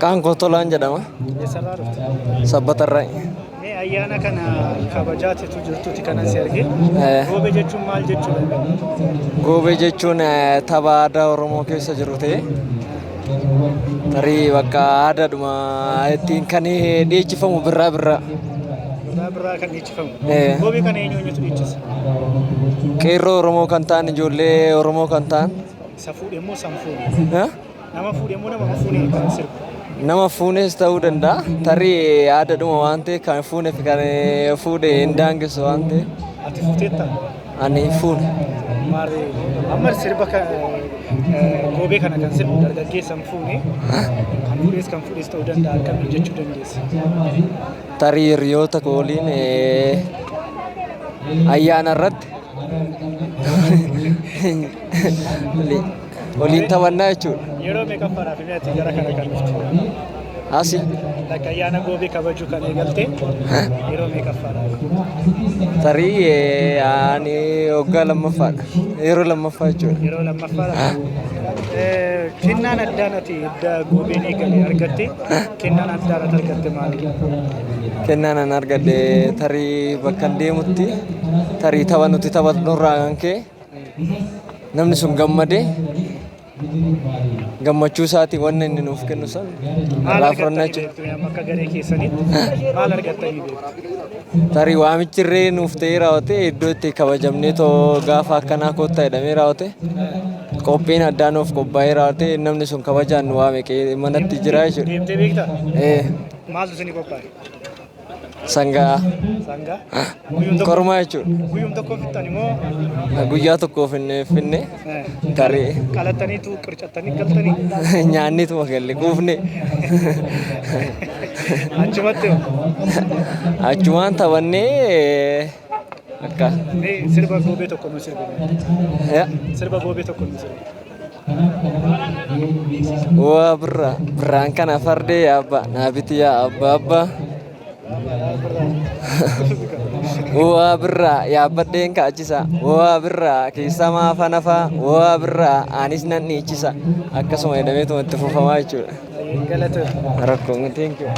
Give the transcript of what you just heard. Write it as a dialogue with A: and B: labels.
A: Maqaan koo Tolaan jedhama.
B: Eessarraa dhufte?
A: Sabbatarraa.
B: Mee ayyaana kana kabajaatitu jirtuuti kanan si arge. Goobee jechuun maal jechuudha?
A: Goobee jechuun tapha aadaa Oromoo keessa jiru ta'ee tarii bakka aadaadhuma ittiin kan dhiyeeffamu birraa birraa.
B: Birraa birraa kan dhiyeeffamu. Goobee kana eenyuutu dhiyeechisa?
A: Qeerroo Oromoo kan ta'an, ijoollee Oromoo kan ta'an.
B: Isa fuudhee moo san fuudhee? Nama fuudhee moo nama fuudhee kan sirbu?
A: Nama fuunes ta'uu danda'a. Tarii aadaadhuma waan ta'eef kan fuunee fi kan fuudhee hin daangessu waan ta'eef.
B: Ati fuuteetta?
A: Ani fuune.
B: Maarree amma sirba goobee kana kan sirbu dargaggeessan fuune kan fuudhes ta'uu danda'a akkamiin jechuu dandeessa?
A: Tarii hiriyoota koo waliin ayyaana irratti waliin taphannaa jechuudha.
B: Yeroo meeqaffaadhaaf ati gara kana kan dhufte?
A: Asi.
B: Akka ayyaana goobee kabajuu kan eegalte yeroo meeqaffaadhaaf?
A: Tarii ani waggaa lammaffaadha. Yeroo lammaffaa jechuudha.
B: Yeroo lammaffaadha. Kennaan addaan ati edda goobeen eegale argatte kennaan addaan ati argatte maali?
A: Kennaan an argadhe tarii bakka deemutti tarii tapha nuti taphatnurraa kan ka'e namni sun gammadee gammachuu isaatii wanna inni nuuf kennu san raafannaa jechuudha.
B: Akka garee keessanitti maal argattanii beektu?
A: Tarii waamichirree nuuf ta'ee raawwate iddoo itti kabajamnee too gaafa akkanaa koottaa jedhamee raawwate qophiin addaa nuuf qophaa'ee raawwate namni sun kabajaan nu waame manatti jira jechuudha.
B: Deemtee beektaa? Maaltu isinii qophaa'e?
A: Sangaa.
B: Sangaa?
A: Kormaa jechuudha.
B: Guyyuum tokko fixxan immoo?
A: Guyyaa tokko finne tarii.
B: Qalattaniitu qircattanii galtanii?
A: Nyaannitu galle quufne.
B: Achumatti hoo?
A: Achumaan taphannee akka.
B: Sirba goobee tokko nu sirbi. Sirba goobee tokko nu sirbi.
A: Waa birraan kana fardee yaabba naabiti yaa abba abba. Waa birraa yaabbadheen kaachisa. Waa birraa keessa maafa nafaa. Waa birraa anis nan dhiichisa. Akkasuma jedhameetuma itti fufamaa jechuudha.
B: Galata.
A: Rakkoon thank you.